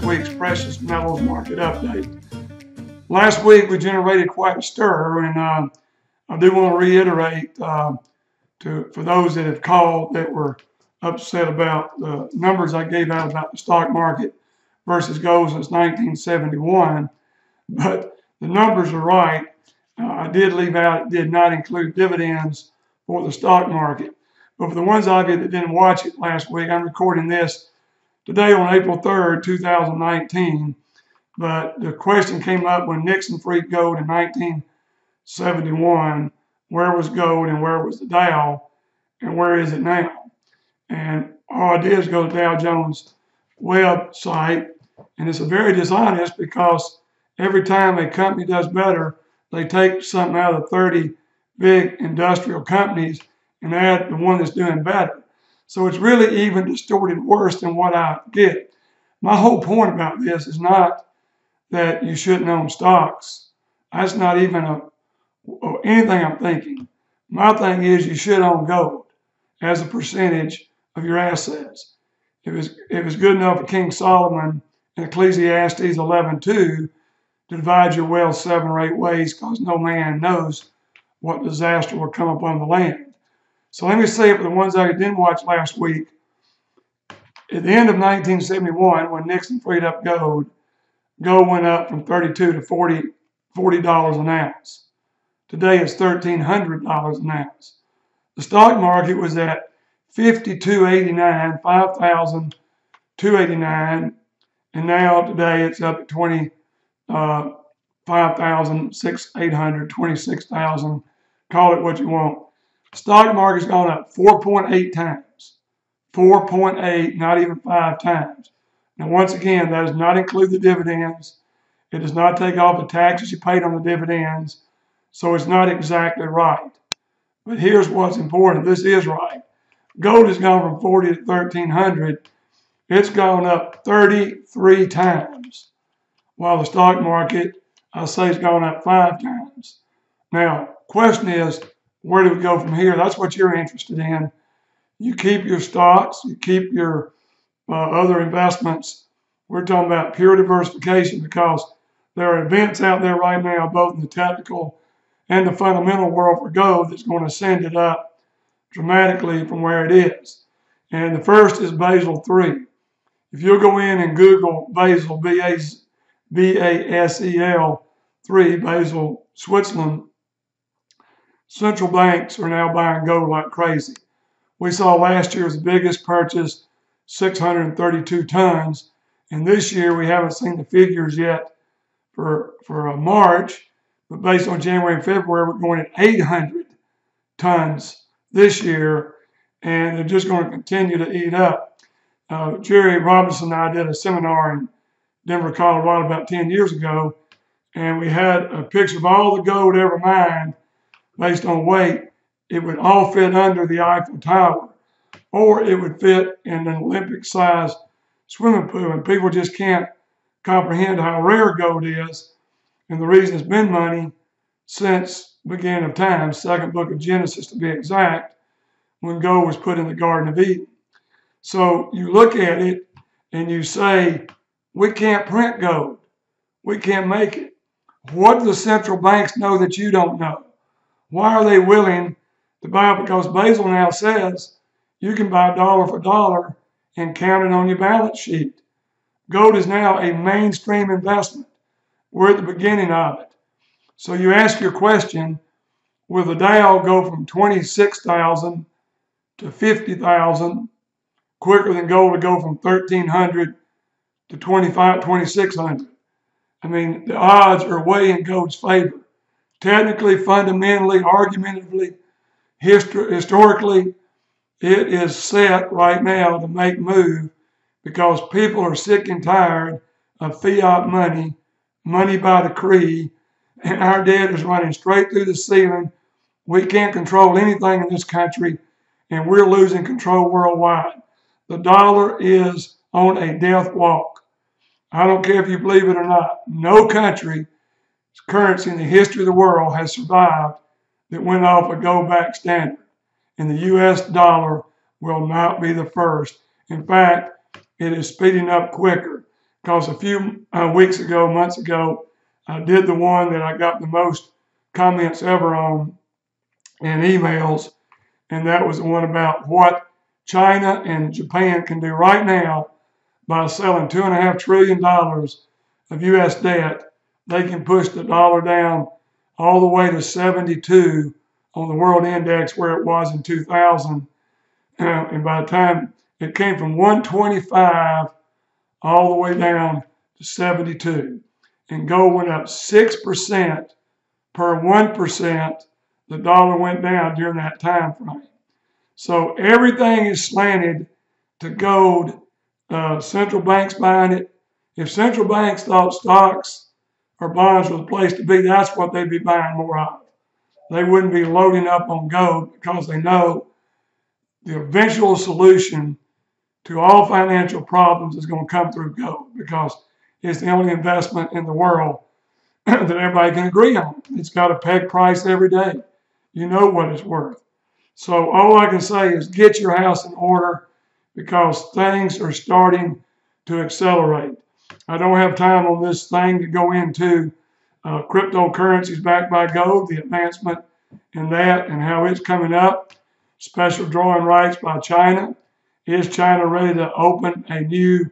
week's precious metals market update. Last week we generated quite a stir, and I do want to reiterate for those that have called that were upset about the numbers I gave out about the stock market versus gold since 1971, but the numbers are right. I did leave out, it did not include dividends for the stock market. But for the ones of you that didn't watch it last week, I'm recording this today on April 3rd, 2019. But the question came up when Nixon freed gold in 1971, where was gold and where was the Dow and where is it now? And all I did is go to Dow Jones website, and it's a very dishonest because every time a company does better, they take something out of the 30 big industrial companies and add the one that's doing better. So it's really even distorted worse than what I get. My whole point about this is not that you shouldn't own stocks. That's not even anything I'm thinking. My thing is you should own gold as a percentage of your assets. It was good enough for King Solomon in Ecclesiastes 11:2 to divide your wealth 7 or 8 ways, because no man knows what disaster will come upon the land. So let me say it for the ones that didn't watch last week. At the end of 1971, when Nixon freed up gold went up from $32 to $40 an ounce. Today it's $1,300 an ounce. The stock market was at 5,289, 5,289, and now today it's up at 5,800, 26,000. Call it what you want. Stock market's gone up 4.8 times. 4.8, not even 5 times. Now, once again, that does not include the dividends. It does not take off the taxes you paid on the dividends. So it's not exactly right. But here's what's important. This is right. Gold has gone from 40 to 1,300. It's gone up 33 times. While the stock market, I say, has gone up 5 times. Now, question is, where do we go from here? That's what you're interested in. You keep your stocks, you keep your other investments. We're talking about pure diversification because there are events out there right now, both in the technical and the fundamental world for gold, that's going to send it up dramatically from where it is. And the first is Basel III. If you'll go in and Google Basel, B-A-S-E-L 3, Basel, Switzerland, central banks are now buying gold like crazy. We saw last year's biggest purchase, 632 tons, and this year we haven't seen the figures yet for March, but based on January and February, we're going at 800 tons this year, and they're just going to continue to eat up. Jerry Robinson and I did a seminar in Denver, Colorado about 10 years ago, and we had a picture of all the gold ever mined based on weight. It would all fit under the Eiffel Tower, or it would fit in an Olympic-sized swimming pool, and people just can't comprehend how rare gold is, and the reason it's been money since the beginning of time, second book of Genesis to be exact, when gold was put in the Garden of Eden. So you look at it and you say, we can't print gold. We can't make it. What do the central banks know that you don't know? Why are they willing to buy it? Because Basel now says you can buy dollar for dollar and count it on your balance sheet. Gold is now a mainstream investment. We're at the beginning of it. So you ask your question, will the Dow go from 26,000 to 50,000 quicker than gold to go from 1,300 to 2,600? I mean, the odds are way in gold's favor. Technically, fundamentally, argumentatively, historically, it is set right now to make move because people are sick and tired of fiat money, money by decree, and our debt is running straight through the ceiling. We can't control anything in this country, and we're losing control worldwide. The dollar is on a death walk. I don't care if you believe it or not. No country's currency in the history of the world has survived that went off a gold-backed standard. And the U.S. dollar will not be the first. In fact, it is speeding up quicker. because a few weeks ago, months ago, I did the one that I got the most comments ever on in emails, and that was the one about what China and Japan can do right now by selling $2.5 trillion of U.S. debt. They can push the dollar down all the way to 72 on the world index where it was in 2000. And by the time it came from 125 all the way down to 72. And gold went up 6% per 1%. The dollar went down during that time frame. So everything is slanted to gold. Central banks buying it. If central banks thought stocks or bonds were the place to be, that's what they'd be buying more of. They wouldn't be loading up on gold because they know the eventual solution to all financial problems is going to come through gold because it's the only investment in the world that everybody can agree on. It's got a peg price every day. You know what it's worth. So all I can say is get your house in order because things are starting to accelerate. I don't have time on this thing to go into cryptocurrencies backed by gold, the advancement in that and how it's coming up. Special drawing rights by China. Is China ready to open a new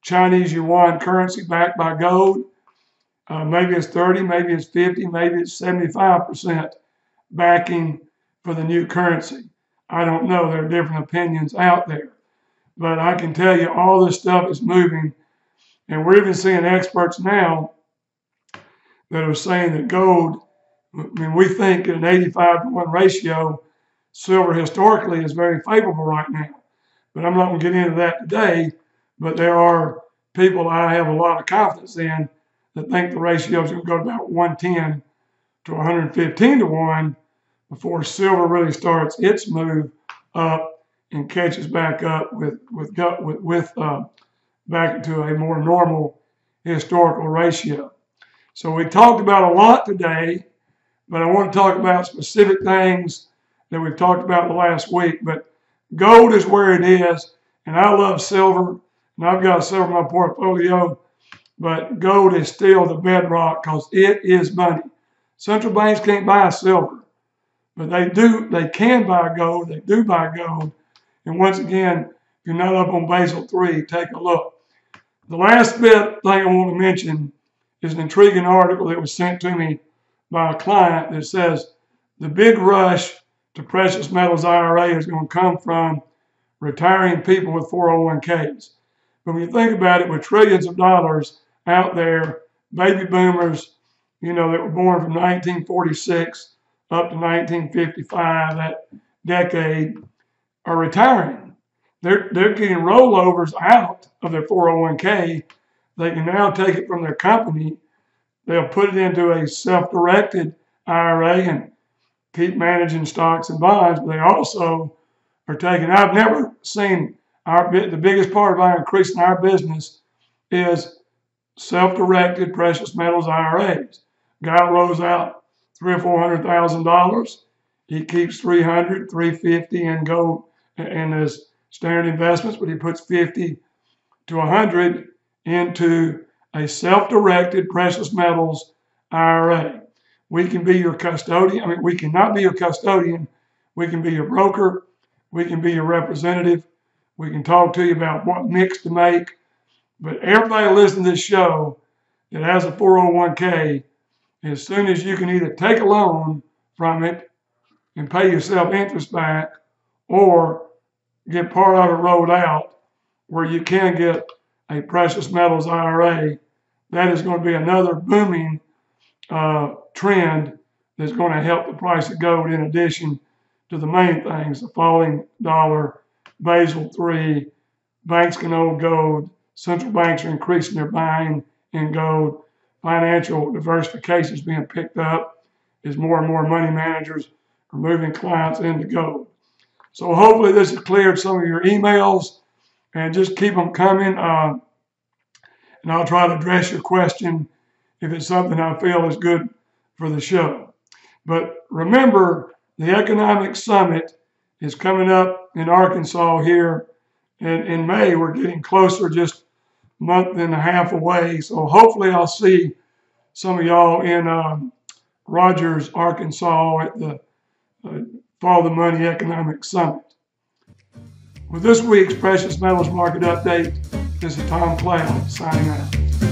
Chinese yuan currency backed by gold? Maybe it's 30, maybe it's 50, maybe it's 75% backing for the new currency. I don't know. There are different opinions out there. But I can tell you all this stuff is moving. And we're even seeing experts now that are saying that gold, I mean, we think at an 85-to-1 ratio, silver historically is very favorable right now. But I'm not going to get into that today. But there are people I have a lot of confidence in that think the ratio is going to go to about 110 to 115 to 1 before silver really starts its move up and catches back up back into a more normal historical ratio. So we talked about a lot today, but I want to talk about specific things that we've talked about the last week. But gold is where it is, and I love silver, and I've got silver in my portfolio, but gold is still the bedrock because it is money. Central banks can't buy silver, but they can buy gold, they do buy gold. And once again, if you're not up on Basel III, take a look. The last thing I want to mention is an intriguing article that was sent to me by a client that says the big rush to precious metals IRA is going to come from retiring people with 401ks. But when you think about it, with trillions of dollars out there, baby boomers, that were born from 1946 up to 1955, that decade, are retiring. They're getting rollovers out of their 401k. They can now take it from their company. They'll put it into a self-directed IRA and keep managing stocks and bonds. But they also are taking, I've never seen the biggest part of our increase in our business is self-directed precious metals IRAs. Guy rolls out $300,000 or $400,000. He keeps $300,000, $350,000 in gold in his standard investments, but he puts $50,000 to $100,000 into a self-directed precious metals IRA. We can be your custodian. I mean, we cannot be your custodian. We can be your broker. We can be your representative. We can talk to you about what mix to make. But everybody listening to this show that has a 401k, as soon as you can either take a loan from it and pay yourself interest back or get part of it rolled out where you can get a precious metals IRA, that is going to be another booming trend that's going to help the price of gold in addition to the main things, the falling dollar, Basel III, banks can own gold, central banks are increasing their buying in gold, financial diversification is being picked up as more and more money managers are moving clients into gold. So hopefully this has cleared some of your emails, and just keep them coming. And I'll try to address your question if it's something I feel is good for the show. But remember, the Economic Summit is coming up in Arkansas here in May. We're getting closer, just month and a half away. So hopefully I'll see some of y'all in Rogers, Arkansas at the Follow the Money Economic Summit. With this week's Precious Metals Market Update, this is Tom Cloud signing out.